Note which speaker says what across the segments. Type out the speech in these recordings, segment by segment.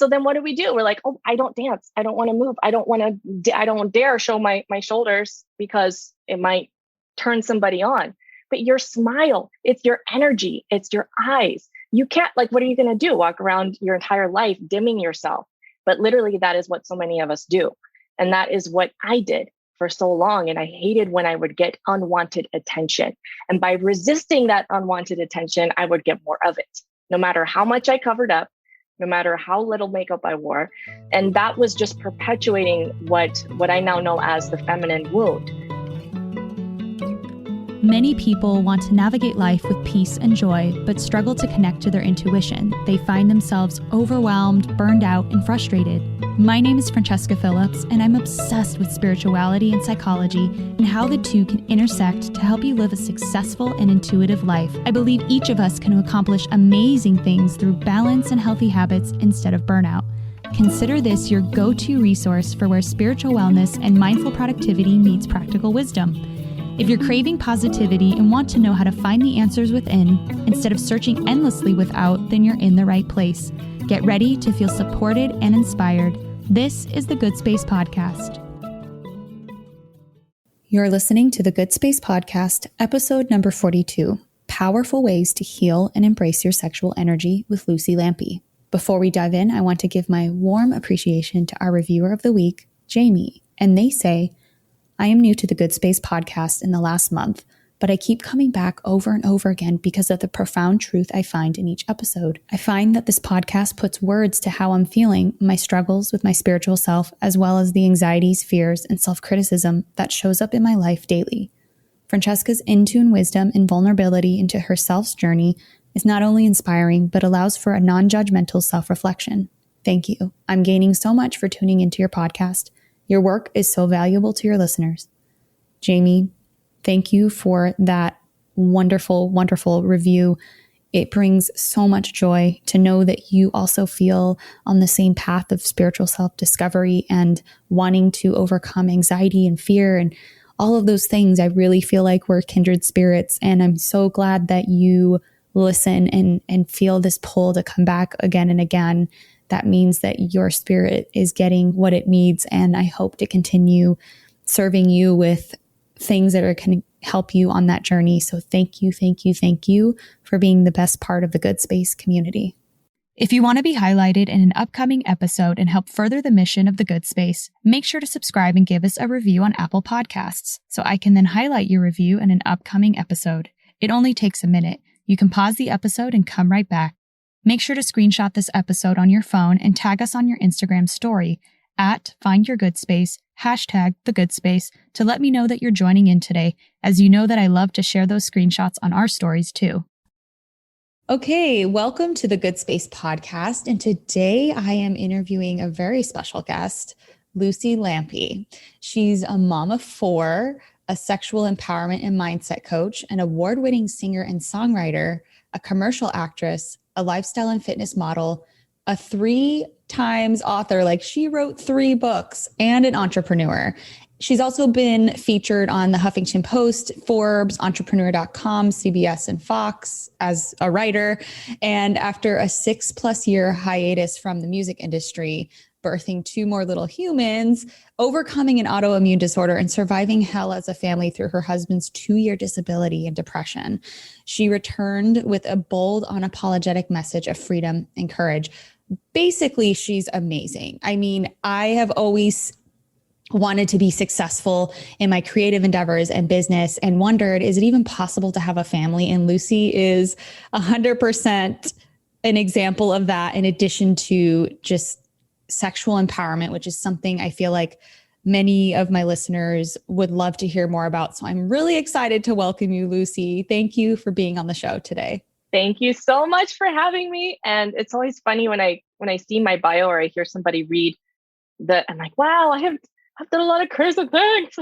Speaker 1: So then what do? We're like, oh, I don't dance. I don't want to move. I don't dare show my shoulders because it might turn somebody on. But your smile, it's your energy, it's your eyes. You can't, like, what are you going to do? Walk around your entire life dimming yourself. But literally that is what so many of us do. And that is what I did for so long. And I hated when I would get unwanted attention. And by resisting that unwanted attention, I would get more of it, no matter how much I covered up, no matter how little makeup I wore. And that was just perpetuating what I now know as the feminine wound.
Speaker 2: Many people want to navigate life with peace and joy, but struggle to connect to their intuition. They find themselves overwhelmed, burned out, and frustrated. My name is Francesca Phillips, and I'm obsessed with spirituality and psychology and how the two can intersect to help you live a successful and intuitive life. I believe each of us can accomplish amazing things through balance and healthy habits instead of burnout. Consider this your go-to resource for where spiritual wellness and mindful productivity meets practical wisdom. If you're craving positivity and want to know how to find the answers within instead of searching endlessly without, then you're in the right place. Get ready to feel supported and inspired. This is the Good Space Podcast. You're listening to the Good Space Podcast, episode number 42, Powerful Ways to Heal and Embrace Your Sexual Energy with Luci Lampe. Before we dive in, I want to give my warm appreciation to our reviewer of the week, Jamie, and they say, I am new to the Good Space podcast in the last month, but I keep coming back over and over again because of the profound truth I find in each episode. I find that this podcast puts words to how I'm feeling, my struggles with my spiritual self, as well as the anxieties, fears, and self-criticism that shows up in my life daily. Francesca's in-tune wisdom and vulnerability into her self's journey is not only inspiring, but allows for a non-judgmental self-reflection. Thank you. I'm gaining so much for tuning into your podcast. Your work is so valuable to your listeners. Jamie, thank you for that wonderful, wonderful review. It brings so much joy to know that you also feel on the same path of spiritual self-discovery and wanting to overcome anxiety and fear and all of those things. I really feel like we're kindred spirits, and I'm so glad that you listen and feel this pull to come back again and again. That means that your spirit is getting what it needs, and I hope to continue serving you with things that are going to help you on that journey. So thank you, thank you, thank you for being the best part of the Good Space community. If you want to be highlighted in an upcoming episode and help further the mission of the Good Space, make sure to subscribe and give us a review on Apple Podcasts so I can then highlight your review in an upcoming episode. It only takes a minute. You can pause the episode and come right back. Make sure to screenshot this episode on your phone and tag us on your Instagram story at @FindYourGoodSpace, #TheGoodSpace, to let me know that you're joining in today, as you know that I love to share those screenshots on our stories too. Okay, welcome to the Good Space Podcast. And today I am interviewing a very special guest, Luci Lampe. She's a mom of 4, a sexual empowerment and mindset coach, an award-winning singer and songwriter, a commercial actress, a lifestyle and fitness model, a 3 times author, like she wrote 3 books, and an entrepreneur. She's also been featured on the Huffington Post, Forbes, Entrepreneur.com, CBS, and Fox as a writer. And after a 6+ year hiatus from the music industry, birthing 2 more little humans, overcoming an autoimmune disorder, and surviving hell as a family through her husband's 2-year disability and depression, she returned with a bold, unapologetic message of freedom and courage. Basically, she's amazing. I mean, I have always wanted to be successful in my creative endeavors and business and wondered, is it even possible to have a family? And Luci is 100% an example of that, in addition to just sexual empowerment, which is something I feel like many of my listeners would love to hear more about. So I'm really excited to welcome you, Luci. Thank you for being on the show today.
Speaker 1: Thank you so much for having me. And it's always funny when I see my bio or I hear somebody read that, I'm like, wow, I've done a lot of crazy things.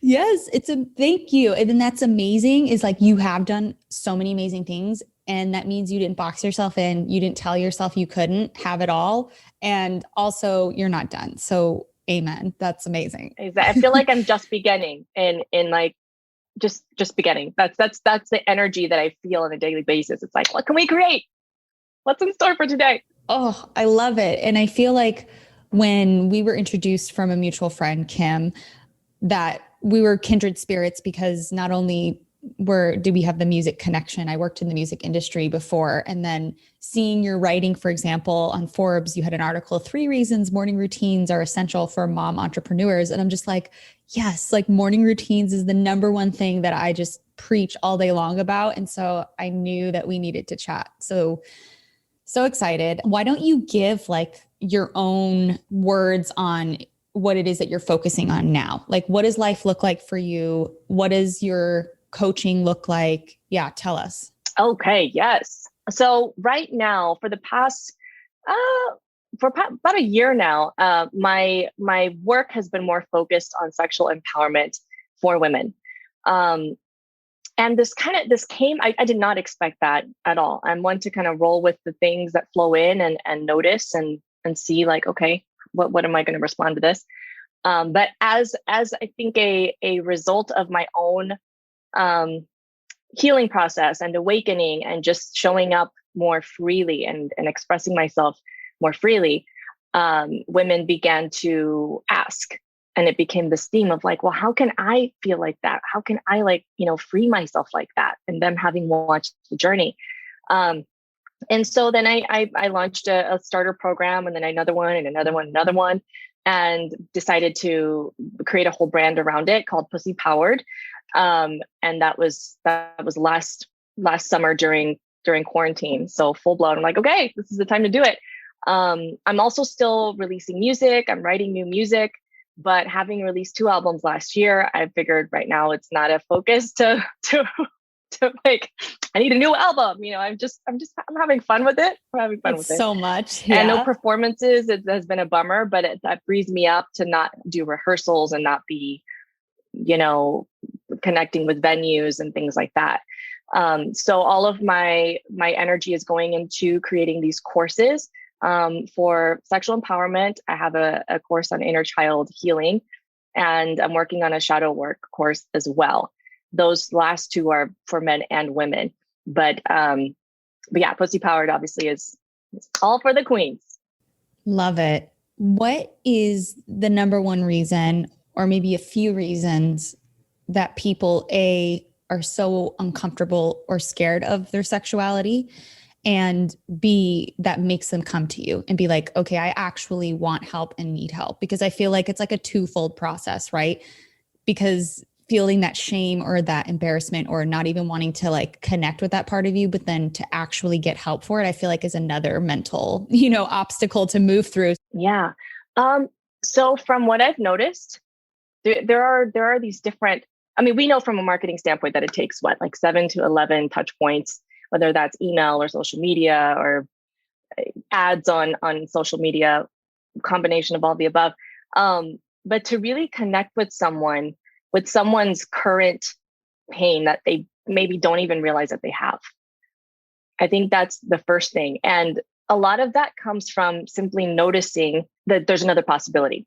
Speaker 2: Yes, thank you. And then that's amazing, is like you have done so many amazing things. And that means you didn't box yourself in. You didn't tell yourself you couldn't have it all. And also you're not done. So amen. That's amazing.
Speaker 1: I feel like I'm just beginning in like, just beginning. That's the energy that I feel on a daily basis. It's like, what can we create? What's in store for today?
Speaker 2: Oh, I love it. And I feel like when we were introduced from a mutual friend, Kim, that we were kindred spirits because not only did we have the music connection, I worked in the music industry before, and then seeing your writing, for example, on Forbes, you had an article, 3 reasons morning routines are essential for mom entrepreneurs. And I'm just like, yes, like morning routines is the number one thing that I just preach all day long about. And so I knew that we needed to chat. So excited. Why don't you give like your own words on what it is that you're focusing on now? Like, what does life look like for you? What does your coaching look like? Yeah, tell us.
Speaker 1: Okay, yes. So right now, for the past, about a year now, my work has been more focused on sexual empowerment for women. Um, and this came, I did not expect that at all. I'm one to kind of roll with the things that flow in and notice and see like, okay, what am I going to respond to this? But as I think a result of my own um, healing process and awakening and just showing up more freely and expressing myself more freely, women began to ask. And it became this theme of like, well, how can I feel like that? How can I free myself like that? And them having watched the journey. And so then I launched a starter program and then another one and another one, and decided to create a whole brand around it called PSSY PWRD. And that was last summer during quarantine. So full blown, I'm like, okay, this is the time to do it. I'm also still releasing music. I'm writing new music, but having released 2 albums last year, I figured right now it's not a focus to like, I need a new album. I'm having fun with it. I'm having fun with it.
Speaker 2: So much.
Speaker 1: And no
Speaker 2: Yeah.
Speaker 1: performances. It has been a bummer, but that frees me up to not do rehearsals and not be, connecting with venues and things like that. So all of my energy is going into creating these courses for sexual empowerment. I have a course on inner child healing, and I'm working on a shadow work course as well. Those last 2 are for men and women, but yeah, PSSY PWRD obviously is all for the queens.
Speaker 2: Love it. What is the number one reason, or maybe a few reasons, that people are so uncomfortable or scared of their sexuality, and B, that makes them come to you and be like, okay, I actually want help and need help? Because I feel like it's like a twofold process, right? Because feeling that shame or that embarrassment or not even wanting to like connect with that part of you, but then to actually get help for it, I feel like is another mental, obstacle to move through.
Speaker 1: Yeah. So from what I've noticed, there are these different, I mean, we know from a marketing standpoint that it takes like 7 to 11 touch points, whether that's email or social media or ads on social media, combination of all the above. But to really connect with someone's current pain that they maybe don't even realize that they have. I think that's the first thing. And a lot of that comes from simply noticing that there's another possibility.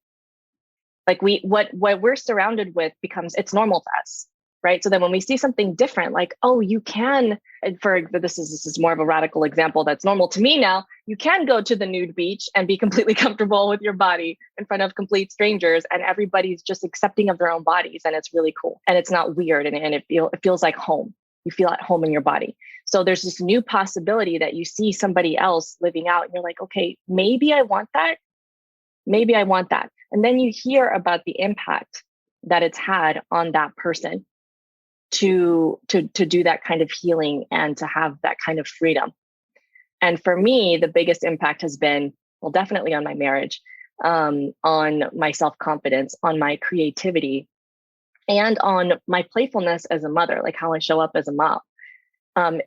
Speaker 1: Like what we're surrounded with it's normal to us, right? So then when we see something different, like, oh, you can, this is more of a radical example that's normal to me now, you can go to the nude beach and be completely comfortable with your body in front of complete strangers, and everybody's just accepting of their own bodies, and it's really cool. And it's not weird, and it feels like home. You feel at home in your body. So there's this new possibility that you see somebody else living out, and you're like, okay, maybe I want that. Maybe I want that. And then you hear about the impact that it's had on that person to do that kind of healing and to have that kind of freedom. And for me, the biggest impact has been, well, definitely on my marriage, on my self-confidence, on my creativity, and on my playfulness as a mother, like how I show up as a mom.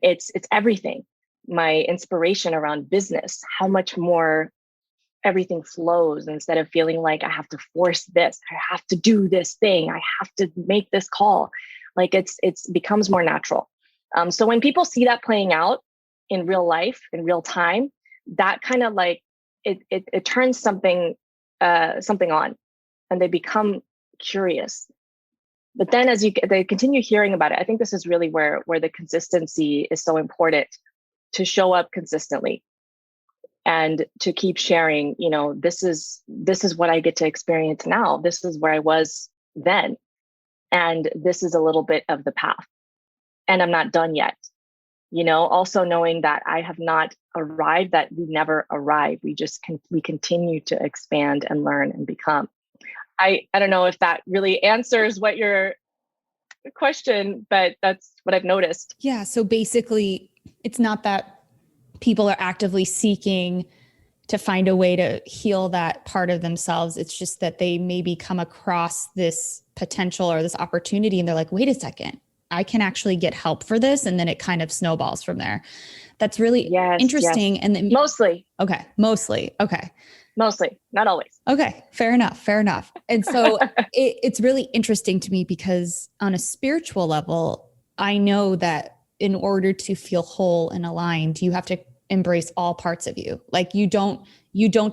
Speaker 1: It's everything. My inspiration around business, how much more everything flows instead of feeling like I have to force this, I have to do this thing, I have to make this call. Like it's becomes more natural. So when people see that playing out in real life, in real time, that kind of like it turns something on, and they become curious. But then as they continue hearing about it, I think this is really where the consistency is so important, to show up consistently. and to keep sharing, this is what I get to experience now. This is where I was then. And this is a little bit of the path. And I'm not done yet. Also knowing that I have not arrived, that we never arrive. We continue to expand and learn and become. I don't know if that really answers what your question, but that's what I've noticed.
Speaker 2: Yeah. So basically, it's not that people are actively seeking to find a way to heal that part of themselves. It's just that they maybe come across this potential or this opportunity and they're like, wait a second, I can actually get help for this. And then it kind of snowballs from there. That's really interesting.
Speaker 1: Yes.
Speaker 2: And then
Speaker 1: mostly.
Speaker 2: Okay. Mostly.
Speaker 1: Not always.
Speaker 2: Okay. Fair enough. And so it's really interesting to me because on a spiritual level, I know that in order to feel whole and aligned, you have to embrace all parts of you. Like you don't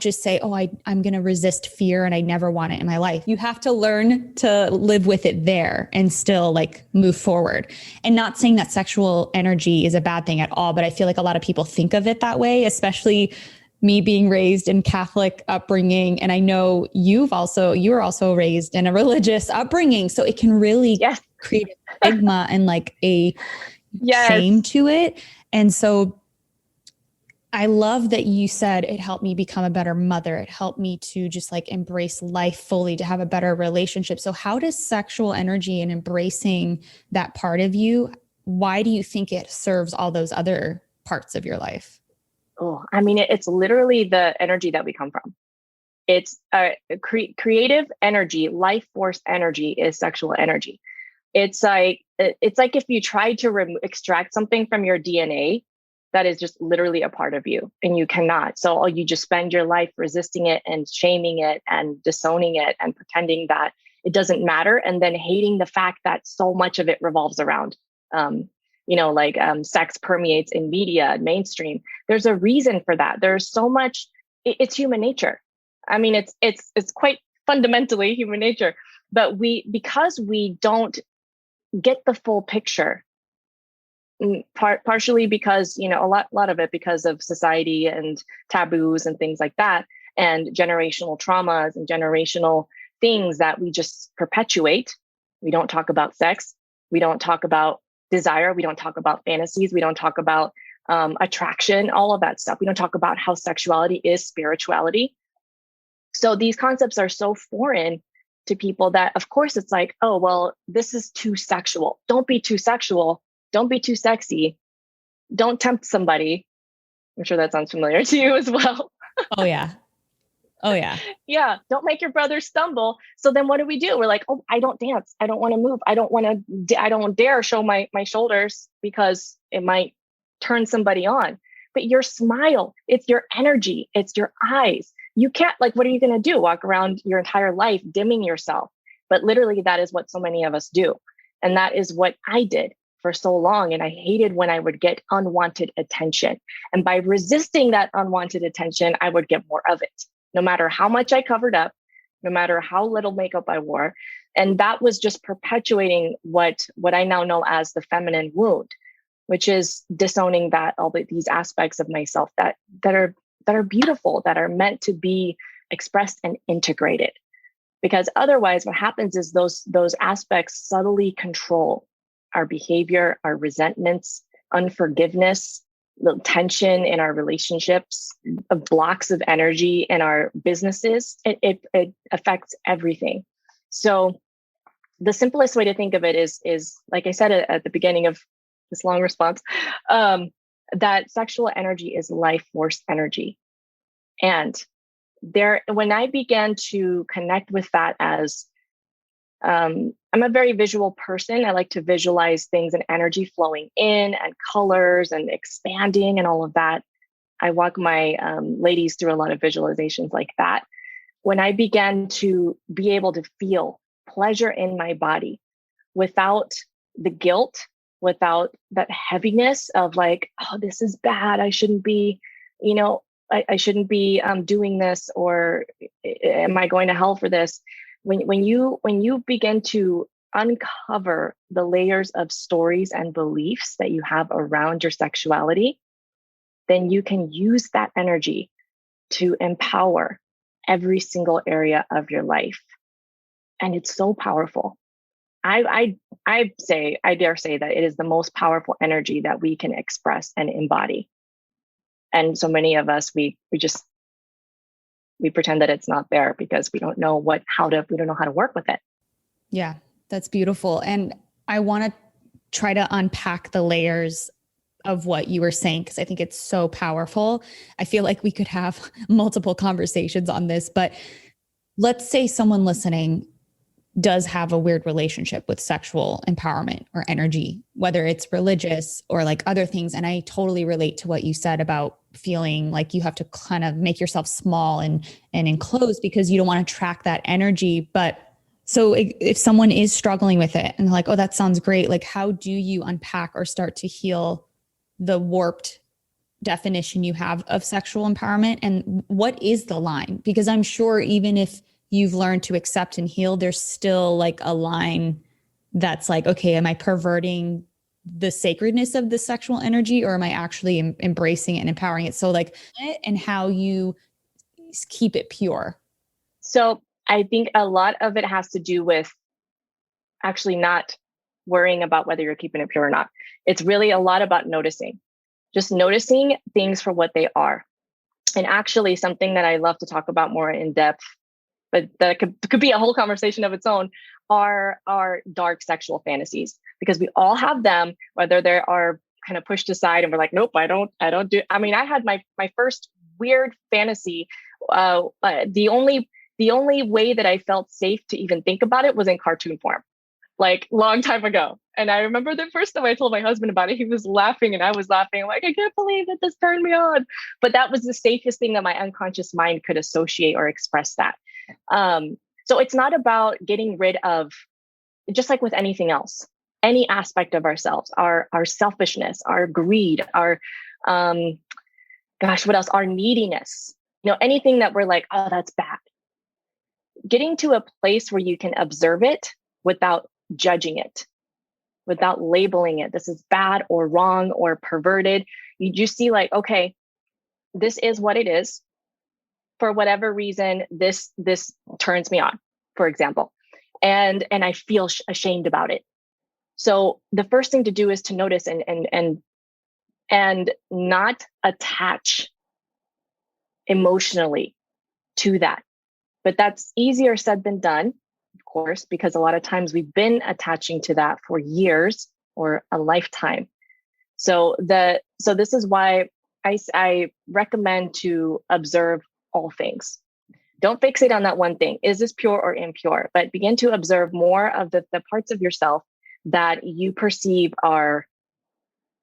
Speaker 2: just say, oh, I'm going to resist fear and I never want it in my life. You have to learn to live with it there and still like move forward. And not saying that sexual energy is a bad thing at all, but I feel like a lot of people think of it that way, especially me being raised in Catholic upbringing. And I know you were also raised in a religious upbringing. So it can really create a stigma and like a shame to it. And so I love that you said it helped me become a better mother. It helped me to just like embrace life fully, to have a better relationship. So how does sexual energy and embracing that part of you, why do you think it serves all those other parts of your life?
Speaker 1: Oh, I mean, it's literally the energy that we come from. It's creative energy, life force energy is sexual energy. It's like if you tried to extract something from your DNA, that is just literally a part of you and you cannot. So you just spend your life resisting it and shaming it and disowning it and pretending that it doesn't matter. And then hating the fact that so much of it revolves around, sex permeates in media and mainstream. There's a reason for that. There's so much, it's human nature. I mean, it's quite fundamentally human nature, but because we don't get the full picture, partially because, a lot of it because of society and taboos and things like that, and generational traumas and generational things that we just perpetuate. We don't talk about sex. We don't talk about desire. We don't talk about fantasies. We don't talk about attraction, all of that stuff. We don't talk about how sexuality is spirituality. So these concepts are so foreign to people that, of course, it's like, oh, well, this is too sexual. Don't be too sexual. Don't be too sexy. Don't tempt somebody. I'm sure that sounds familiar to you as well.
Speaker 2: Oh, yeah.
Speaker 1: Yeah. Don't make your brother stumble. So then what do? We're like, oh, I don't dance. I don't want to move. I don't dare show my shoulders because it might turn somebody on. But your smile, it's your energy. It's your eyes. You can't, what are you going to do? Walk around your entire life dimming yourself. But literally that is what so many of us do. And that is what I did for so long. And I hated when I would get unwanted attention. And by resisting that unwanted attention, I would get more of it, no matter how much I covered up, no matter how little makeup I wore. And that was just perpetuating what I now know as the feminine wound, which is disowning all these aspects of myself that are beautiful, that are meant to be expressed and integrated. Because otherwise what happens is those aspects subtly control our behavior, our resentments, unforgiveness, the tension in our relationships, blocks of energy in our businesses. It affects everything. So the simplest way to think of it is like I said at the beginning of this long response, that sexual energy is life force energy. And when I began to connect with that as I'm a very visual person. I like to visualize things and energy flowing in and colors and expanding and all of that. I walk my ladies through a lot of visualizations like that. When I began to be able to feel pleasure in my body without the guilt, without that heaviness of like, oh, this is bad. I shouldn't be, I shouldn't be doing this, or am I going to hell for this? When you begin to uncover the layers of stories and beliefs that you have around your sexuality, then you can use that energy to empower every single area of your life. And it's so powerful. I dare say that it is the most powerful energy that we can express and embody. And so many of us, we pretend that it's not there because we don't know we don't know how to work with it.
Speaker 2: Yeah, that's beautiful. And I want to try to unpack the layers of what you were saying, because I think it's so powerful. I feel like we could have multiple conversations on this, but let's say someone listening does have a weird relationship with sexual empowerment or energy, whether it's religious or like other things. And I totally relate to what you said about feeling like you have to kind of make yourself small and enclosed because you don't want to track that energy. But so if someone is struggling with it and they're like, oh, that sounds great. Like, how do you unpack or start to heal the warped definition you have of sexual empowerment? And what is the line? Because I'm sure even if you've learned to accept and heal, there's still like a line that's like, okay, am I perverting the sacredness of the sexual energy, or am I actually embracing it and empowering it? So like, and how you keep it pure.
Speaker 1: So I think a lot of it has to do with actually not worrying about whether you're keeping it pure or not. It's really a lot about noticing, just noticing things for what they are. And actually something that I love to talk about more in depth, but that could be a whole conversation of its own, are dark sexual fantasies, because we all have them, whether they are kind of pushed aside and we're like, nope, I don't do. I mean, I had my first weird fantasy. The only way that I felt safe to even think about it was in cartoon form, like long time ago. And I remember the first time I told my husband about it, he was laughing and I was laughing. I'm like, I can't believe that this turned me on. But that was the safest thing that my unconscious mind could associate or express that. So it's not about getting rid of, just like with anything else, any aspect of ourselves, our selfishness, our greed, our, what else? Our neediness, anything that we're like, oh, that's bad. Getting to a place where you can observe it without judging it, without labeling it. This is bad or wrong or perverted. You just see like, okay, this is what it is. For whatever reason, this turns me on, for example, and I feel ashamed about it. So the first thing to do is to notice and not attach emotionally to that. But that's easier said than done, of course, because a lot of times we've been attaching to that for years or a lifetime. So this is why I recommend to observe all things. Don't fixate on that one thing. Is this pure or impure? But begin to observe more of the parts of yourself that you perceive are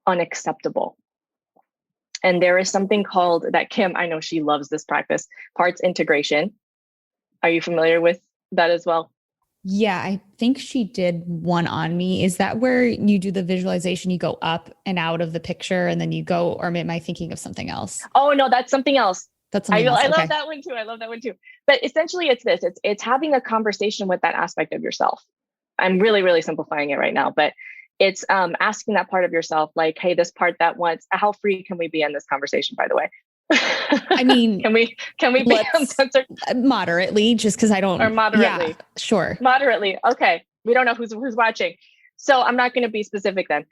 Speaker 1: unacceptable. And there is something called that Kim, I know she loves this practice, parts integration. Are you familiar with that as well?
Speaker 2: Yeah, I think she did one on me. Is that where you do the visualization? You go up and out of the picture and then you go, or am I thinking of something else?
Speaker 1: Oh, no, that's something else.
Speaker 2: That's something else.
Speaker 1: I love that one too. I love that one too. But essentially it's this, it's having a conversation with that aspect of yourself. I'm really, really simplifying it right now, but it's asking that part of yourself, like, hey, this part that wants, how free can we be in this conversation, by the way?
Speaker 2: I mean,
Speaker 1: can we be uncensored?
Speaker 2: Moderately, just because I don't.
Speaker 1: Or moderately.
Speaker 2: Yeah, sure.
Speaker 1: Moderately. Okay. We don't know who's watching. So I'm not going to be specific then.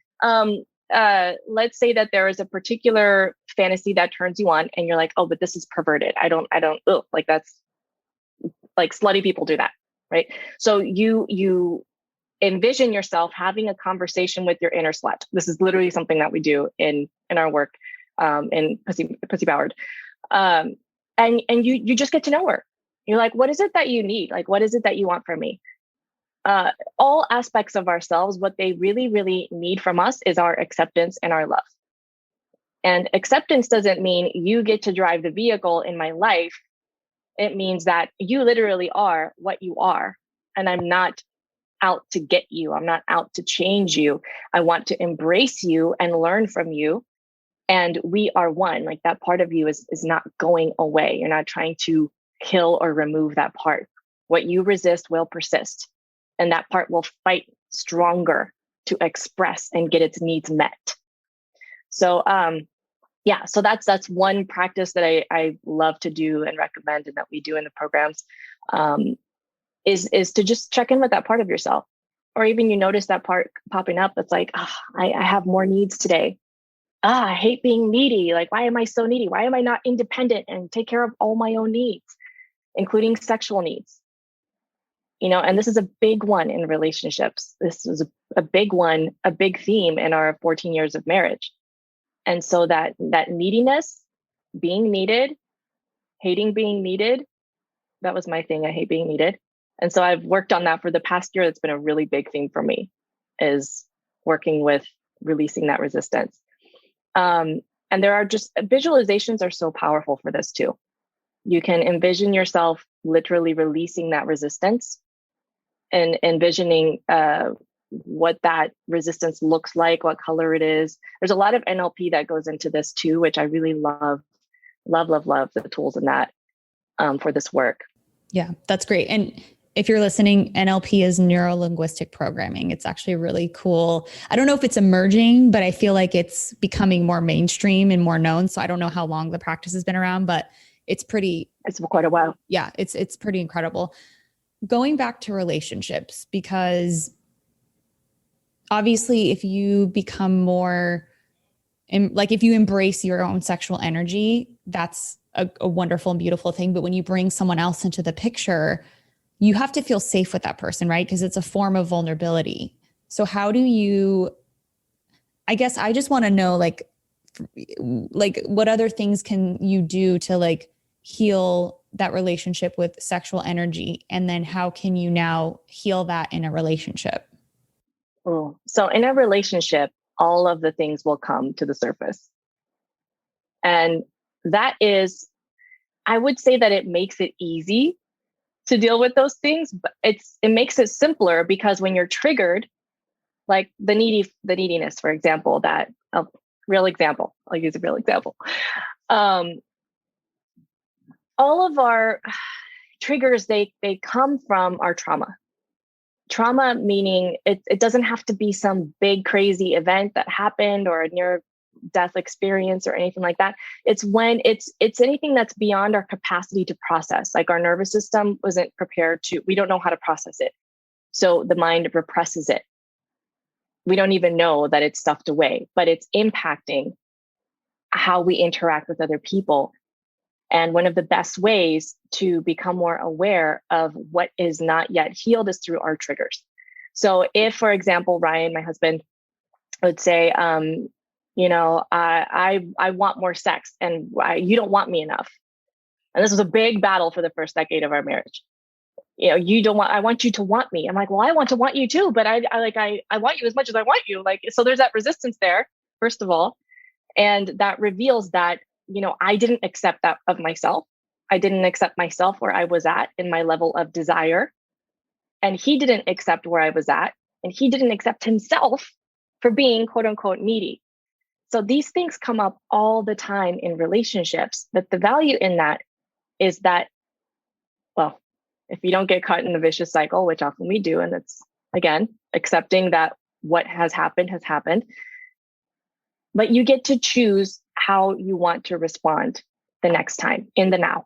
Speaker 1: Let's say that there is a particular fantasy that turns you on and you're like, oh, but this is perverted. I don't, like that's like slutty people do that. Right. So you envision yourself having a conversation with your inner slut. This is literally something that we do in our work, in PSSY PWRD. And you just get to know her. You're like, what is it that you need? Like, what is it that you want from me? All aspects of ourselves, what they really, really need from us is our acceptance and our love. And acceptance doesn't mean you get to drive the vehicle in my life. It means that you literally are what you are. And I'm not out to get you. I'm not out to change you. I want to embrace you and learn from you. And we are one. Like that part of you is not going away. You're not trying to kill or remove that part. What you resist will persist. And that part will fight stronger to express and get its needs met. So yeah, so that's one practice that I love to do and recommend, and that we do in the programs, um, is to just check in with that part of yourself, or even you notice that part popping up. That's like, I have more needs today. I hate being needy. Like, why am I so needy? Why am I not independent and take care of all my own needs, including sexual needs? And this is a big one in relationships. This is a big one, a big theme in our 14 years of marriage. And so that neediness, being needed, hating being needed, that was my thing. I hate being needed. And so I've worked on that for the past year. That's been a really big thing for me, is working with releasing that resistance. And there are just visualizations are so powerful for this too. You can envision yourself literally releasing that resistance and envisioning what that resistance looks like, what color it is. There's a lot of NLP that goes into this too, which I really love the tools in that for this work.
Speaker 2: Yeah, that's great. And if you're listening, NLP is neuro-linguistic programming. It's actually really cool. I don't know if it's emerging, but I feel like it's becoming more mainstream and more known. So I don't know how long the practice has been around, but it's
Speaker 1: quite a while.
Speaker 2: Yeah, it's pretty incredible. Going back to relationships, because obviously if you become more, like if you embrace your own sexual energy, that's a wonderful and beautiful thing. But when you bring someone else into the picture, you have to feel safe with that person, right? Because it's a form of vulnerability. So how do you, I guess I just want to know, like what other things can you do to like heal that relationship with sexual energy? And then how can you now heal that in a relationship?
Speaker 1: Oh, so in a relationship, all of the things will come to the surface. And that is, I would say that it makes it easy to deal with those things, but it makes it simpler, because when you're triggered, like the neediness, for example, I'll use a real example. All of our triggers, they come from our trauma. Trauma meaning it doesn't have to be some big crazy event that happened or a near death experience or anything like that. It's when it's anything that's beyond our capacity to process. Like our nervous system wasn't prepared we don't know how to process it. So the mind represses it. We don't even know that it's stuffed away, but it's impacting how we interact with other people. And one of the best ways to become more aware of what is not yet healed is through our triggers. So if, for example, Ryan, my husband, would say, I want more sex, and you don't want me enough. And this was a big battle for the first decade of our marriage. I want you to want me. I'm like, well, I want to want you too, but I want you as much as I want you. Like, so there's that resistance there, first of all. And that reveals that, I didn't accept that of myself. I didn't accept myself where I was at in my level of desire. And he didn't accept where I was at. And he didn't accept himself for being quote unquote needy. So these things come up all the time in relationships. But the value in that is that, well, if you don't get caught in the vicious cycle, which often we do, and it's, again, accepting that what has happened, but you get to choose how you want to respond the next time in the now.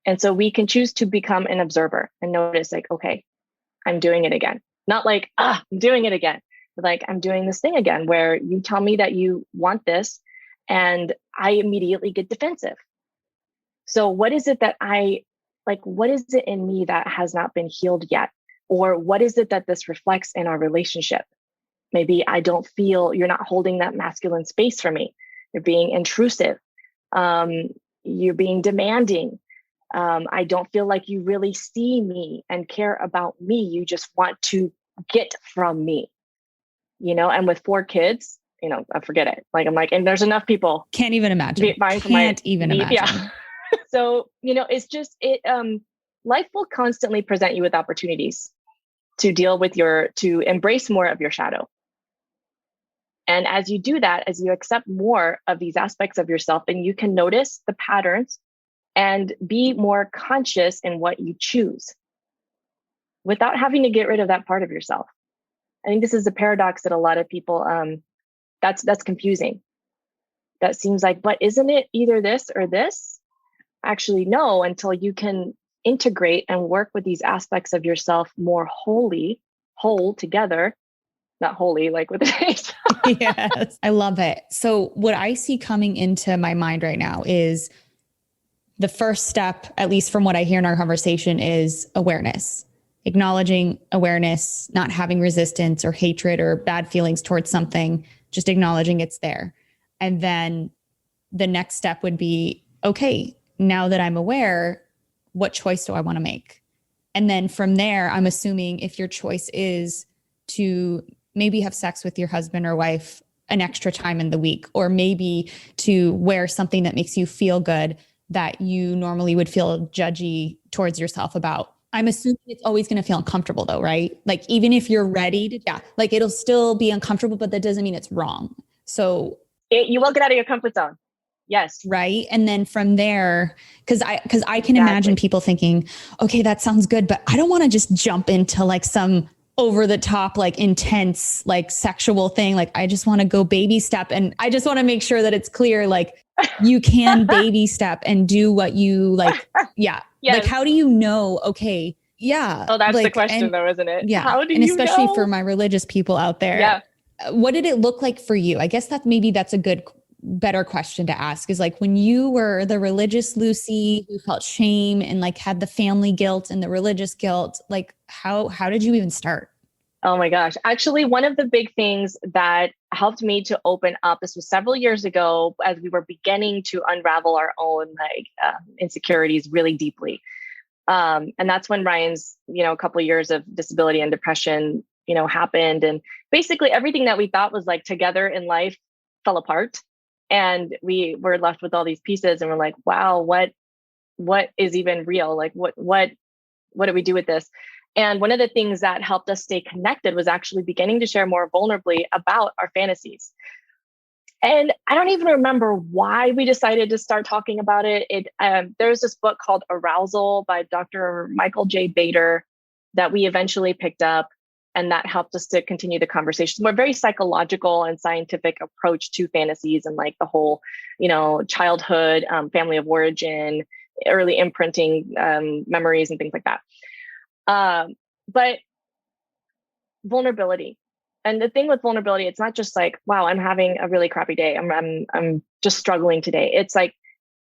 Speaker 1: And so we can choose to become an observer and notice, like, okay, I'm doing it again. Not like, I'm doing it again. But like, I'm doing this thing again, where you tell me that you want this and I immediately get defensive. So what is it that what is it in me that has not been healed yet? Or what is it that this reflects in our relationship? Maybe I don't feel you're not holding that masculine space for me. You're being intrusive. You're being demanding. I don't feel like you really see me and care about me. You just want to get from me, and with 4 kids, I forget it. Like, I'm like, and there's enough people.
Speaker 2: Can't even imagine. Can't even imagine.
Speaker 1: Yeah. So, it's just, life will constantly present you with opportunities to deal with to embrace more of your shadow. And as you do that, as you accept more of these aspects of yourself, then you can notice the patterns and be more conscious in what you choose without having to get rid of that part of yourself. I think this is a paradox that a lot of people, that's confusing. that seems like, but isn't it either this or this? Actually, no, until you can integrate and work with these aspects of yourself more whole together, not holy, like with the A's.
Speaker 2: Yes, I love it. So what I see coming into my mind right now is the first step, at least from what I hear in our conversation, is awareness, acknowledging awareness, not having resistance or hatred or bad feelings towards something, just acknowledging it's there. And then the next step would be, okay, now that I'm aware, what choice do I want to make? And then from there, I'm assuming if your choice is to maybe have sex with your husband or wife an extra time in the week, or maybe to wear something that makes you feel good that you normally would feel judgy towards yourself about. I'm assuming it's always going to feel uncomfortable though, right? Like even if you're ready to, like it'll still be uncomfortable, but that doesn't mean it's wrong. So
Speaker 1: you will get out of your comfort zone. Yes.
Speaker 2: Right. And then from there, because I can imagine people thinking, okay, that sounds good, but I don't want to just jump into like some over the top, like intense, like sexual thing. Like, I just want to go baby step. And I just want to make sure that it's clear, like you can baby step and do what you like. Yeah. Yes. Like, how do you know? Okay. Yeah.
Speaker 1: Oh, that's
Speaker 2: like,
Speaker 1: the question though, isn't it?
Speaker 2: Yeah.
Speaker 1: How do
Speaker 2: and
Speaker 1: you
Speaker 2: especially
Speaker 1: know?
Speaker 2: For my religious people out there.
Speaker 1: Yeah.
Speaker 2: What did it look like for you? I guess that's a better question to ask, is like when you were the religious Luci who felt shame and like had the family guilt and the religious guilt, like how did you even start?
Speaker 1: Oh my gosh. Actually, one of the big things that helped me to open up, this was several years ago as we were beginning to unravel our own insecurities really deeply. And that's when Ryan's, a couple of years of disability and depression, happened. And basically everything that we thought was like together in life fell apart. And we were left with all these pieces and we're like, wow, what is even real? Like what do we do with this? And one of the things that helped us stay connected was actually beginning to share more vulnerably about our fantasies. And I don't even remember why we decided to start talking about it. There's this book called Arousal by Dr. Michael J. Bader that we eventually picked up. And that helped us to continue the conversation. We're a very psychological and scientific approach to fantasies and like the whole, childhood, family of origin, early imprinting memories and things like that. But vulnerability. And the thing with vulnerability, it's not just like, wow, I'm having a really crappy day. I'm just struggling today. It's like,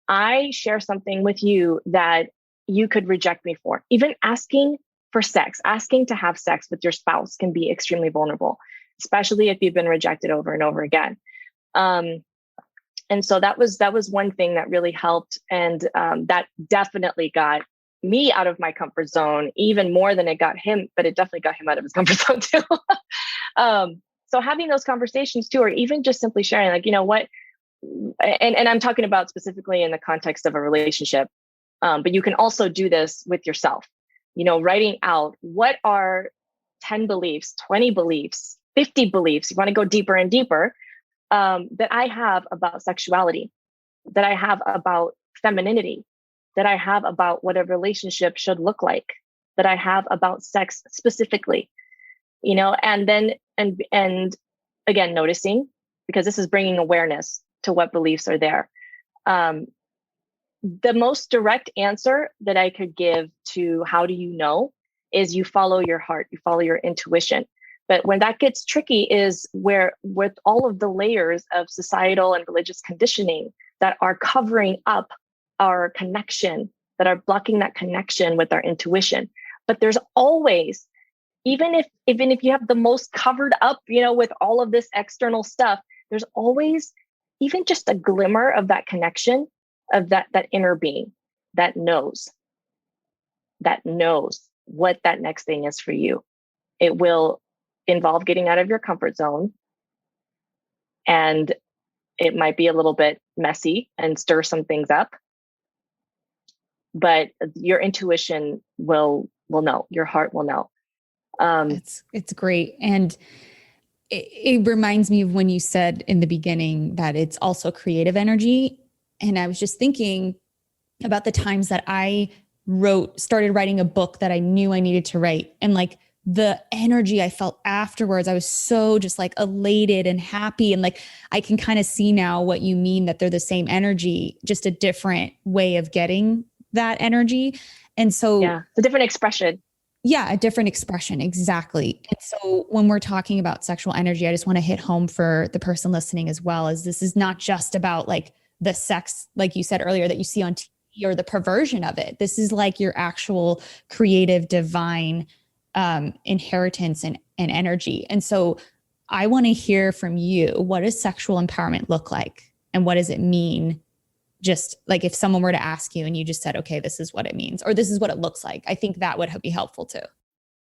Speaker 1: I share something with you that you could reject me for. Even asking for sex, asking to have sex with your spouse can be extremely vulnerable, especially if you've been rejected over and over again. And so that was one thing that really helped. And that definitely got me out of my comfort zone even more than it got him, but it definitely got him out of his comfort zone too. So having those conversations too, or even just simply sharing like, what, and I'm talking about specifically in the context of a relationship, but you can also do this with yourself, writing out what are 10 beliefs, 20 beliefs, 50 beliefs. You want to go deeper and deeper, that I have about sexuality, that I have about femininity, that I have about what a relationship should look like, that I have about sex specifically, and then, and again, noticing, because this is bringing awareness to what beliefs are there. The most direct answer that I could give to how do you know is you follow your heart, you follow your intuition. But when that gets tricky is where with all of the layers of societal and religious conditioning that are covering up our connection, that are blocking that connection with our intuition. But there's always, even if you have the most covered up, with all of this external stuff, there's always even just a glimmer of that connection, of that inner being that knows what that next thing is for you. It will involve getting out of your comfort zone, and it might be a little bit messy and stir some things up, but your intuition will know, your heart will know.
Speaker 2: It's great. And it reminds me of when you said in the beginning that it's also creative energy. And I was just thinking about the times that I started writing a book that I knew I needed to write. And like the energy I felt afterwards, I was so just like elated and happy. And like, I can kind of see now what you mean, that they're the same energy, just a different way of getting that energy. And so,
Speaker 1: Yeah, it's a different expression.
Speaker 2: yeah, a different expression. Exactly. And so when we're talking about sexual energy, I just want to hit home for the person listening as well, as this is not just about like the sex, like you said earlier, that you see on TV or the perversion of it. This is like your actual creative, divine inheritance and energy. And so I want to hear from you. What does sexual empowerment look like? And what does it mean? Just like if someone were to ask you and you just said, okay, this is what it means, or this is what it looks like, I think that would be helpful too.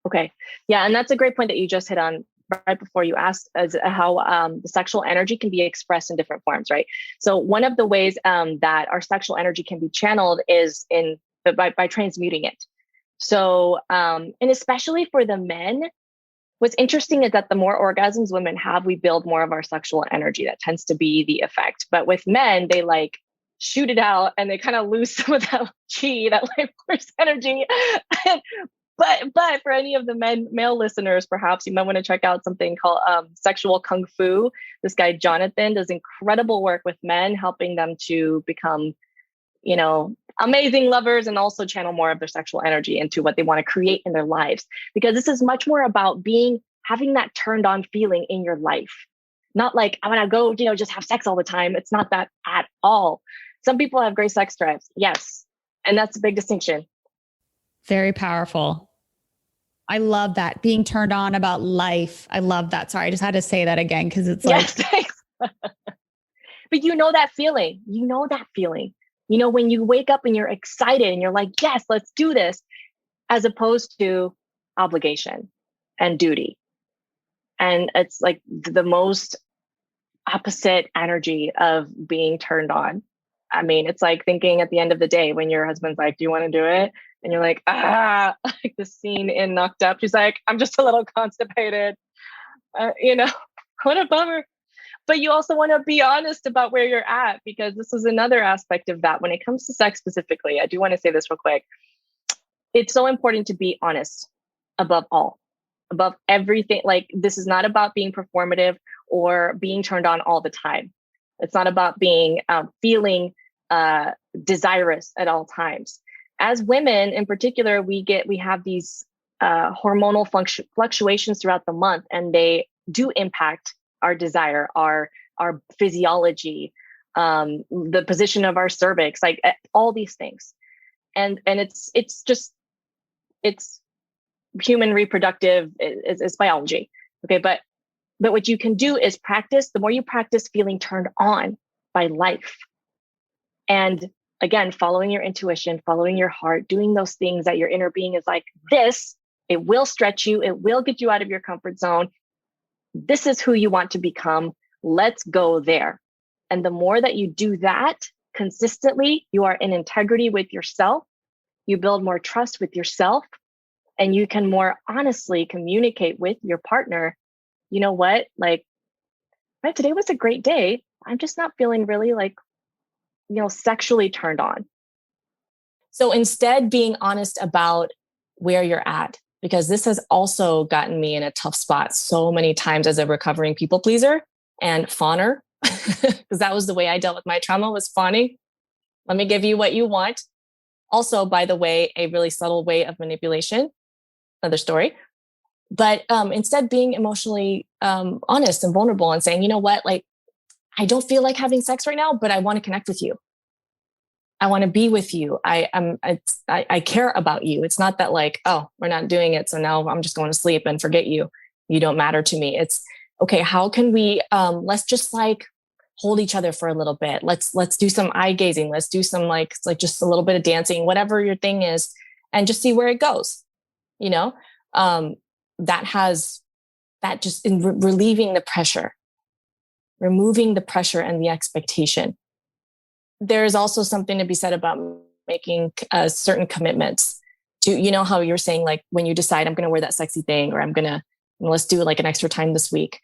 Speaker 1: Okay. Yeah. And that's a great point that you just hit on right before you asked, as how the sexual energy can be expressed in different forms, right? So one of the ways that our sexual energy can be channeled is by transmuting it. So, and especially for the men, what's interesting is that the more orgasms women have, we build more of our sexual energy. That tends to be the effect. But with men, they like shoot it out and they kind of lose some of that chi, that life force energy. But for any of the male listeners, perhaps you might want to check out something called Sexual Kung Fu. This guy Jonathan does incredible work with men, helping them to become, amazing lovers, and also channel more of their sexual energy into what they want to create in their lives. Because this is much more about having that turned on feeling in your life. Not like, I want to go, just have sex all the time. It's not that at all. Some people have great sex drives. Yes. And that's a big distinction.
Speaker 2: Very powerful. I love that. Being turned on about life. I love that. Sorry, I just had to say that again because it's like.
Speaker 1: Yes, but that feeling. When you wake up and you're excited and you're like, yes, let's do this, as opposed to obligation and duty. And it's like the most opposite energy of being turned on. I mean, it's like thinking at the end of the day when your husband's like, do you want to do it? And you're like, like the scene in Knocked Up. She's like, I'm just a little constipated. What a bummer. But you also want to be honest about where you're at, because this is another aspect of that. When it comes to sex specifically, I do want to say this real quick. It's so important to be honest above all, above everything. Like, this is not about being performative or being turned on all the time. It's not about being feeling desirous at all times. As women in particular, we have these hormonal fluctuations throughout the month, and they do impact our desire, our physiology, the position of our cervix, like all these things. And it's human reproductive, it's biology. Okay. But what you can do is practice. The more you practice feeling turned on by life, and again, following your intuition, following your heart, doing those things that your inner being is like, this, it will stretch you. It will get you out of your comfort zone. This is who you want to become. Let's go there. And the more that you do that consistently, you are in integrity with yourself. You build more trust with yourself, and you can more honestly communicate with your partner. You know what? Like, right, today was a great day. I'm just not feeling really sexually turned on. So instead, being honest about where you're at, because this has also gotten me in a tough spot so many times as a recovering people pleaser and fawner, because that was the way I dealt with my trauma, was fawning. Let me give you what you want. Also, by the way, a really subtle way of manipulation, another story. But instead being emotionally honest and vulnerable and saying, you know what, like, I don't feel like having sex right now, but I want to connect with you. I want to be with you. I care about you. It's not that like, oh, we're not doing it, so now I'm just going to sleep and forget you. You don't matter to me. It's okay. How can we, let's just like hold each other for a little bit. Let's do some eye gazing. Let's do some like just a little bit of dancing, whatever your thing is, and just see where it goes. That just in relieving the pressure, removing the pressure and the expectation. There is also something to be said about making certain commitments to, how you're saying, like when you decide I'm going to wear that sexy thing, or let's do like an extra time this week.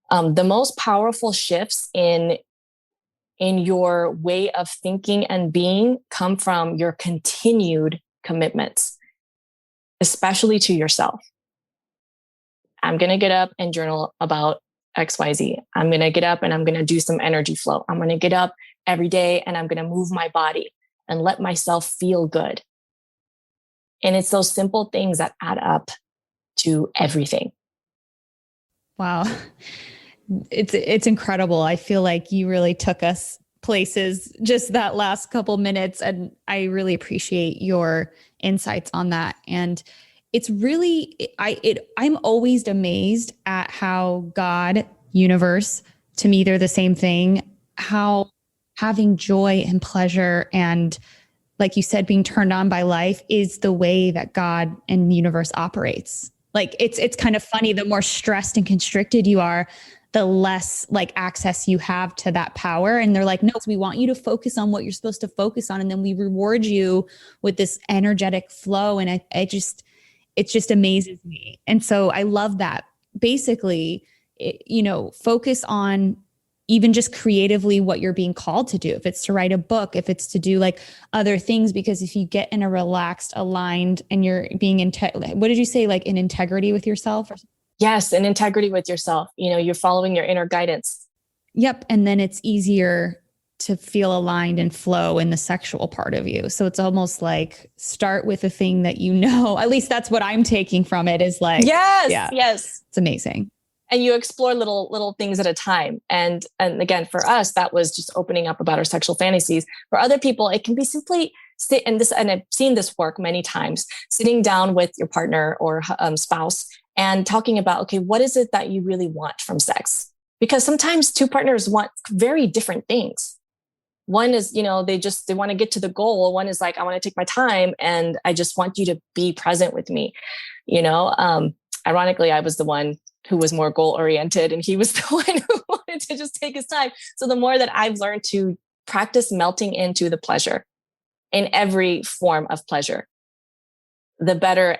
Speaker 1: The most powerful shifts in your way of thinking and being come from your continued commitments, especially to yourself. I'm going to get up and journal about XYZ. I'm going to get up and I'm going to do some energy flow. I'm going to get up every day and I'm going to move my body and let myself feel good. And it's those simple things that add up to everything.
Speaker 2: Wow. It's incredible. I feel like you really took us places just that last couple minutes. And I really appreciate your insights on that. And it's really, I'm always amazed at how God, universe, to me, they're the same thing, how having joy and pleasure and, like you said, being turned on by life is the way that God and the universe operates. Like it's kind of funny. The more stressed and constricted you are, the less like access you have to that power. And they're like, no, we want you to focus on what you're supposed to focus on. And then we reward you with this energetic flow. And it just amazes me. And so I love that. Basically, focus on even just creatively what you're being called to do. If it's to write a book, if it's to do like other things, because if you get in a relaxed, aligned, and you're being what did you say? Like in integrity with yourself?
Speaker 1: Yes. In integrity with yourself, you're following your inner guidance.
Speaker 2: Yep. And then it's easier to feel aligned and flow in the sexual part of you. So it's almost like start with a thing that, at least that's what I'm taking from it is like,
Speaker 1: yes.
Speaker 2: It's amazing.
Speaker 1: And you explore little things at a time. And again, for us, that was just opening up about our sexual fantasies. For other people, it can be simply and I've seen this work many times, sitting down with your partner or spouse and talking about, okay, what is it that you really want from sex? Because sometimes two partners want very different things. One is, they want to get to the goal. One is like, I want to take my time and I just want you to be present with me. Ironically, I was the one who was more goal oriented and he was the one who wanted to just take his time. So the more that I've learned to practice melting into the pleasure in every form of pleasure, the better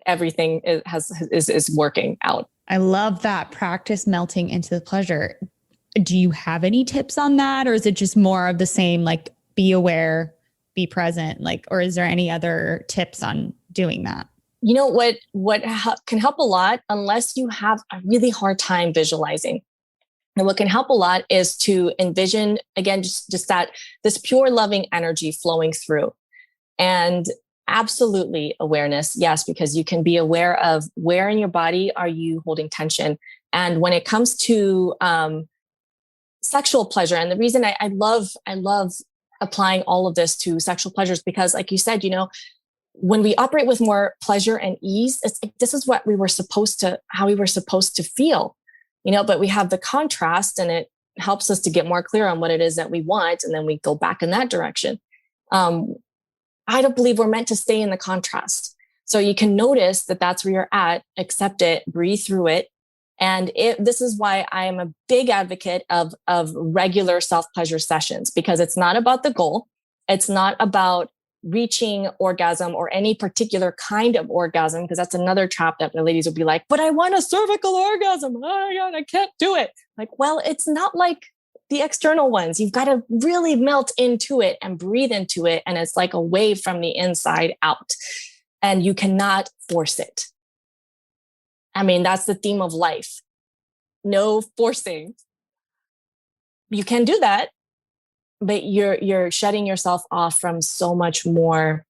Speaker 1: everything is working out.
Speaker 2: I love that. Practice melting into the pleasure. Do you have any tips on that? Or is it just more of the same, like be aware, be present, or is there any other tips on doing that?
Speaker 1: What can help a lot, unless you have a really hard time visualizing. And what can help a lot is to envision, again, just that this pure loving energy flowing through. And absolutely awareness. Yes, because you can be aware of where in your body are you holding tension. And when it comes to sexual pleasure, and the reason I love applying all of this to sexual pleasures, because like you said, when we operate with more pleasure and ease, this is what how we were supposed to feel, but we have the contrast and it helps us to get more clear on what it is that we want. And then we go back in that direction. I don't believe we're meant to stay in the contrast. So you can notice that that's where you're at, accept it, breathe through it. And this is why I am a big advocate of regular self-pleasure sessions, because it's not about the goal. It's not about reaching orgasm or any particular kind of orgasm, because that's another trap that the ladies will be like, but I want a cervical orgasm. Oh my God, I can't do it. Like, well, it's not like the external ones. You've got to really melt into it and breathe into it. And it's like a wave from the inside out. And you cannot force it. I mean, that's the theme of life. No forcing. You can do that, but you're shutting yourself off from so much more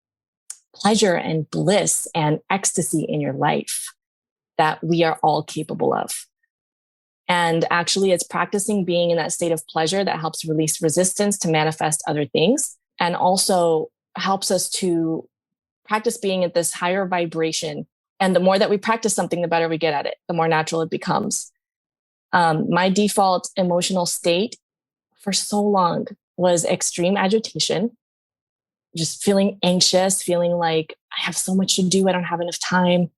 Speaker 1: pleasure and bliss and ecstasy in your life that we are all capable of. And actually, it's practicing being in that state of pleasure that helps release resistance to manifest other things, and also helps us to practice being at this higher vibration. And the more that we practice something, the better we get at it, the more natural it becomes. My default emotional state for so long was extreme agitation, just feeling anxious, feeling like I have so much to do, I don't have enough time.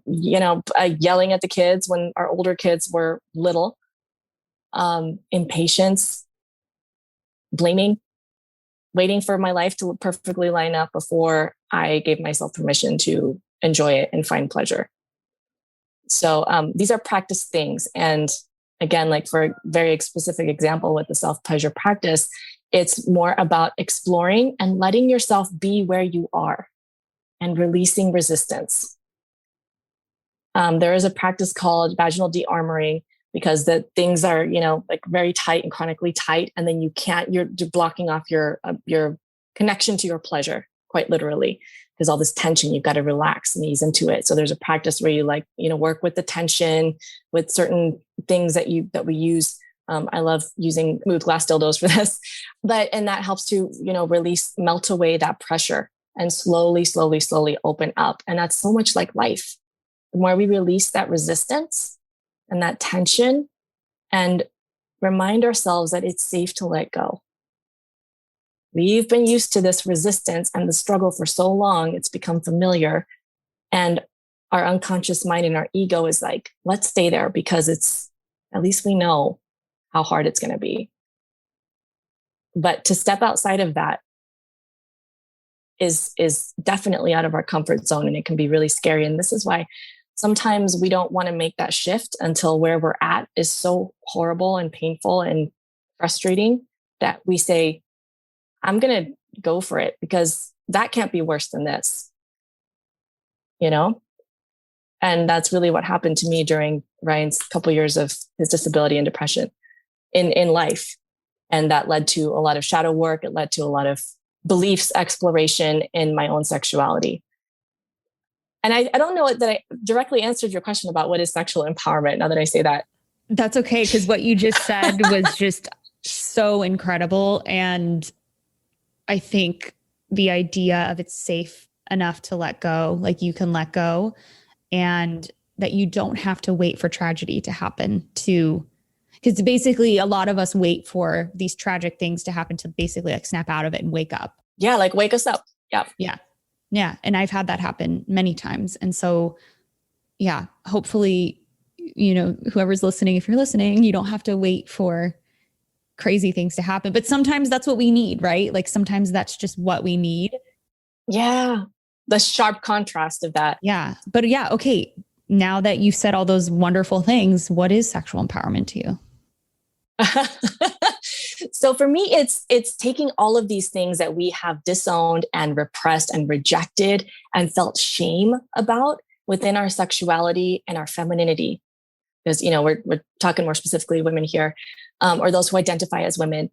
Speaker 1: Yelling at the kids when our older kids were little, impatience, blaming, waiting for my life to perfectly line up before I gave myself permission to enjoy it and find pleasure. So these are practice things. And again, like for a very specific example with the self-pleasure practice, it's more about exploring and letting yourself be where you are and releasing resistance. There is a practice called vaginal de-armoring because the things are, like very tight and chronically tight. And then you're blocking off your connection to your pleasure, quite literally. There's all this tension, you've got to relax and ease into it. So there's a practice where you work with the tension, with certain things that we use. I love using smooth glass dildos for this, and that helps to, melt away that pressure and slowly, slowly, slowly open up. And that's so much like life. The more we release that resistance and that tension and remind ourselves that it's safe to let go. We've been used to this resistance and the struggle for so long, it's become familiar. And our unconscious mind and our ego is like, let's stay there because at least we know how hard it's going to be. But to step outside of that is definitely out of our comfort zone, and it can be really scary. And this is why sometimes we don't want to make that shift until where we're at is so horrible and painful and frustrating that we say, I'm going to go for it because that can't be worse than this, And that's really what happened to me during Ryan's couple years of his disability and depression in life. And that led to a lot of shadow work. It led to a lot of beliefs exploration in my own sexuality. And I don't know that I directly answered your question about what is sexual empowerment now that I say that.
Speaker 2: That's okay, because what you just said was just so incredible. And I think the idea of it's safe enough to let go, like you can let go, and that you don't have to wait for tragedy to happen because basically a lot of us wait for these tragic things to happen to basically like snap out of it and wake up.
Speaker 1: Yeah. Like wake us up. Yeah.
Speaker 2: Yeah. Yeah. And I've had that happen many times. And so, yeah, hopefully, whoever's listening, if you're listening, you don't have to wait for crazy things to happen, but sometimes that's what we need, right? Like sometimes that's just what we need.
Speaker 1: Yeah. The sharp contrast of that.
Speaker 2: Yeah. But yeah. Okay. Now that you've said all those wonderful things, what is sexual empowerment to you?
Speaker 1: So for me, it's taking all of these things that we have disowned and repressed and rejected and felt shame about within our sexuality and our femininity. Because, we're talking more specifically women here, or those who identify as women,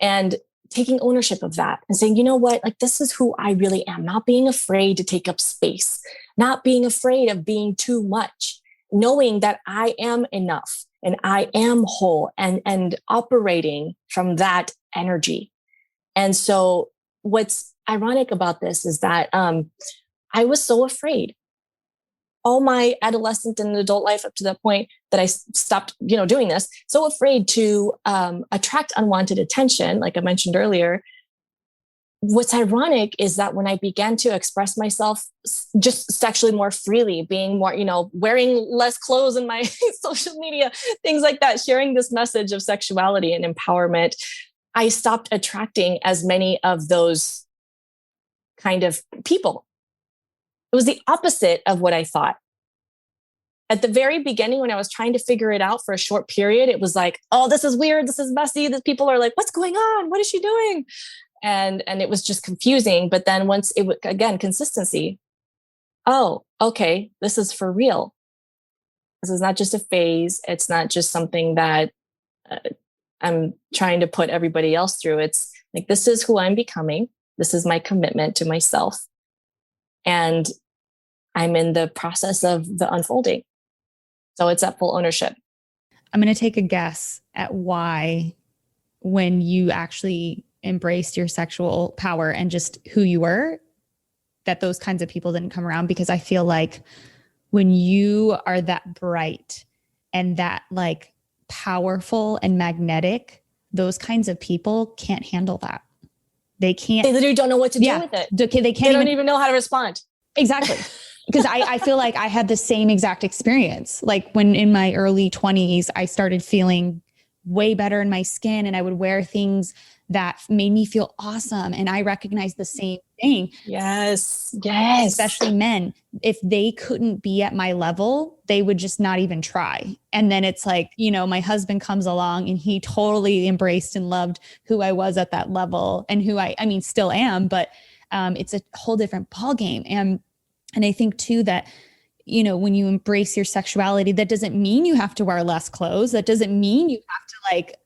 Speaker 1: and taking ownership of that and saying, you know what, like, this is who I really am, not being afraid to take up space, not being afraid of being too much, knowing that I am enough and I am whole, and operating from that energy. And so what's ironic about this is that I was so afraid all my adolescent and adult life up to the point that I stopped, doing this, so afraid to attract unwanted attention, like I mentioned earlier. What's ironic is that when I began to express myself just sexually more freely, being more, wearing less clothes in my social media, things like that, sharing this message of sexuality and empowerment, I stopped attracting as many of those kind of people. It was the opposite of what I thought. At the very beginning, when I was trying to figure it out for a short period, it was like, oh, this is weird. This is messy. These people are like, what's going on? What is she doing? And it was just confusing. But then once it was, again, consistency. Oh, okay. This is for real. This is not just a phase. It's not just something that I'm trying to put everybody else through. It's like, this is who I'm becoming. This is my commitment to myself. And I'm in the process of the unfolding. So it's at full ownership.
Speaker 2: I'm going to take a guess at why, when you actually embraced your sexual power and just who you were, that those kinds of people didn't come around. Because I feel like when you are that bright and that like powerful and magnetic, those kinds of people can't handle that. They can't.
Speaker 1: They literally don't know what to do with it.
Speaker 2: Okay, they
Speaker 1: don't even know how to respond.
Speaker 2: Exactly. Because I feel like I had the same exact experience. Like when in my early 20s, I started feeling way better in my skin, and I would wear things that made me feel awesome. And I recognized the same thing.
Speaker 1: Yes. Yes.
Speaker 2: Especially men. If they couldn't be at my level, they would just not even try. And then it's like, my husband comes along and he totally embraced and loved who I was at that level, and who I still am, but it's a whole different ballgame. And I think too that when you embrace your sexuality, that doesn't mean you have to wear less clothes. That doesn't mean you have to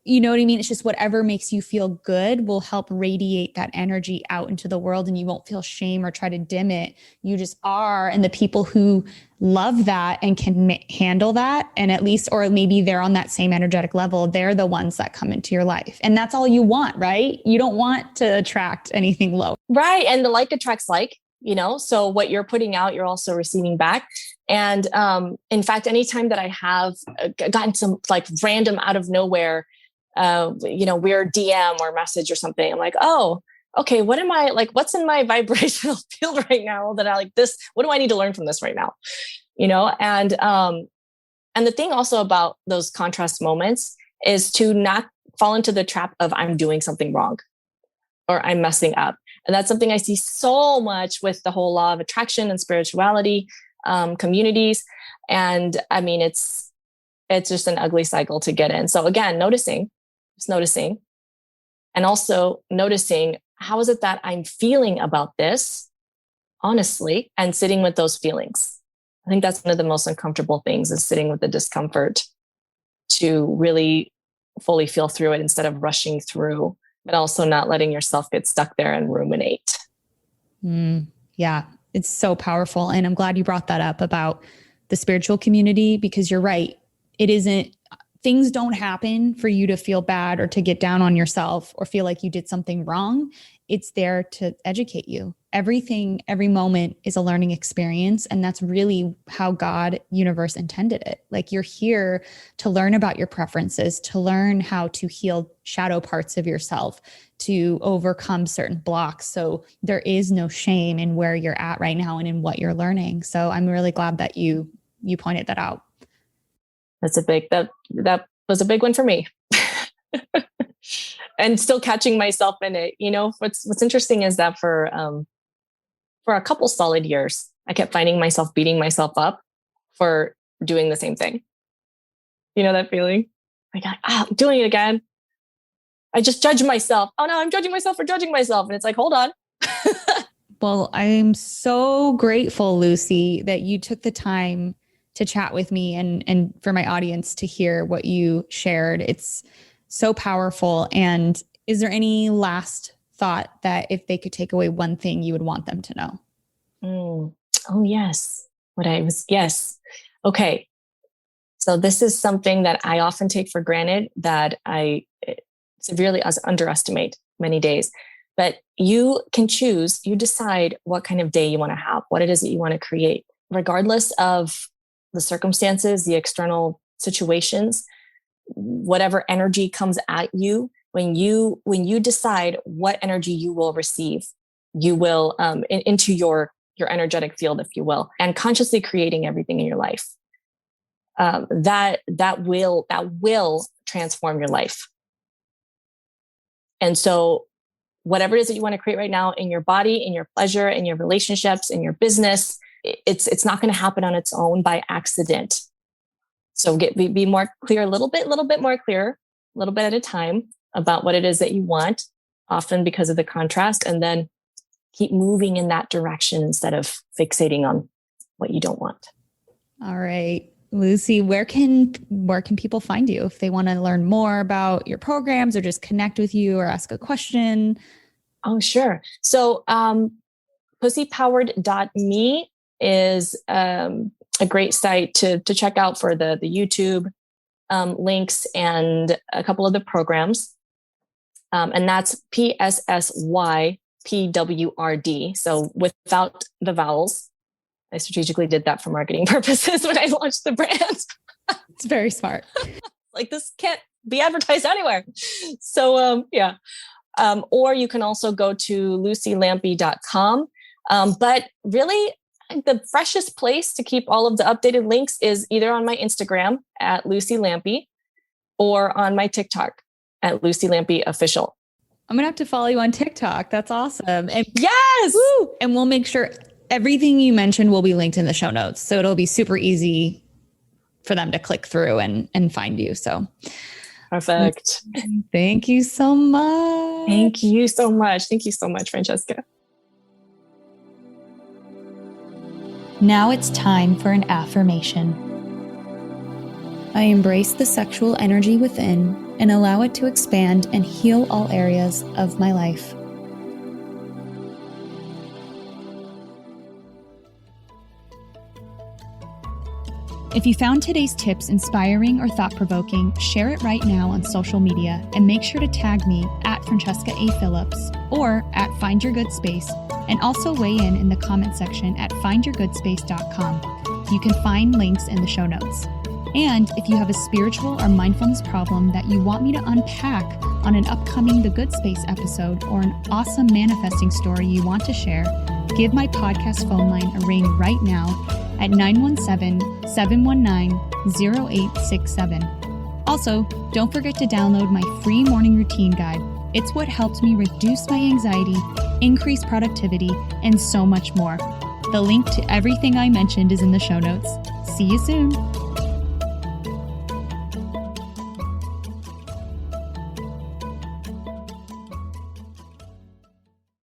Speaker 2: you know what I mean? It's just whatever makes you feel good will help radiate that energy out into the world, and you won't feel shame or try to dim it. You just are. And the people who love that and can handle that, and at least, or maybe they're on that same energetic level, they're the ones that come into your life. And that's all you want, right? You don't want to attract anything low.
Speaker 1: Right. And the like attracts like. So what you're putting out, you're also receiving back. And in fact, anytime that I have gotten some random out of nowhere, weird DM or message or something, I'm like, oh, okay, what's in my vibrational field right now that I like this? What do I need to learn from this right now? And the thing also about those contrast moments is to not fall into the trap of I'm doing something wrong or I'm messing up. And that's something I see so much with the whole law of attraction and spirituality communities. And I mean, it's just an ugly cycle to get in. So again, noticing, and also noticing how is it that I'm feeling about this, honestly, and sitting with those feelings. I think that's one of the most uncomfortable things, is sitting with the discomfort to really fully feel through it instead of rushing through, but also not letting yourself get stuck there and ruminate.
Speaker 2: Yeah, it's so powerful. And I'm glad you brought that up about the spiritual community, because you're right. Things don't happen for you to feel bad or to get down on yourself or feel like you did something wrong. It's there to educate you. Every moment is a learning experience. And that's really how God, universe intended it. Like, you're here to learn about your preferences, to learn how to heal shadow parts of yourself, to overcome certain blocks. So there is no shame in where you're at right now and in what you're learning. So I'm really glad that you pointed that out.
Speaker 1: That's that was a big one for me. And still catching myself in it. What's interesting is that for a couple solid years, I kept finding myself beating myself up for doing the same thing. You know that feeling? I'm doing it again. I just judge myself. Oh no, I'm judging myself for judging myself. And it's like, hold on.
Speaker 2: Well, I'm so grateful, Luci, that you took the time to chat with me and for my audience to hear what you shared. It's so powerful. And is there any last thought that if they could take away one thing, you would want them to know?
Speaker 1: Oh, yes. Yes. Okay. So this is something that I often take for granted, that I severely underestimate many days. But you can choose, you decide what kind of day you want to have, what it is that you want to create, regardless of the circumstances, the external situations, whatever energy comes at you. When you decide what energy you will receive, you will into your energetic field, if you will, and consciously creating everything in your life. That will transform your life. And so whatever it is that you want to create right now in your body, in your pleasure, in your relationships, in your business, it's not going to happen on its own by accident. So be more clear, a little bit more clear, a little bit at a time about what it is that you want, often because of the contrast, and then keep moving in that direction instead of fixating on what you don't want.
Speaker 2: All right. Luci, where can people find you if they want to learn more about your programs or just connect with you or ask a question?
Speaker 1: Oh, sure. So PSSYPWRD.me is a great site to check out for the YouTube links and a couple of the programs. And that's PSSY PWRD. So without the vowels. I strategically did that for marketing purposes when I launched the brand.
Speaker 2: It's very smart.
Speaker 1: Like, this can't be advertised anywhere. So yeah. Or you can also go to lucilampe.com. But really, the freshest place to keep all of the updated links is either on my Instagram at Luci Lampe or on my TikTok at Luci Lampe Official.
Speaker 2: I'm going to have to follow you on TikTok. That's awesome. And
Speaker 1: yes.
Speaker 2: Woo! And we'll make sure everything you mentioned will be linked in the show notes. So it'll be super easy for them to click through and find you. So
Speaker 1: perfect.
Speaker 2: Thank you so much.
Speaker 1: Thank you so much. Thank you so much, Francesca.
Speaker 2: Now it's time for an affirmation. I embrace the sexual energy within and allow it to expand and heal all areas of my life. If you found today's tips inspiring or thought-provoking, share it right now on social media and make sure to tag me at Francesca A. Phillips or at Find Your Good Space, and also weigh in the comment section at findyourgoodspace.com. You can find links in the show notes. And if you have a spiritual or mindfulness problem that you want me to unpack on an upcoming The Good Space episode, or an awesome manifesting story you want to share, give my podcast phone line a ring right now at 917-719-0867. Also, don't forget to download my free morning routine guide. It's what helps me reduce my anxiety, increase productivity, and so much more. The link to everything I mentioned is in the show notes. See you soon.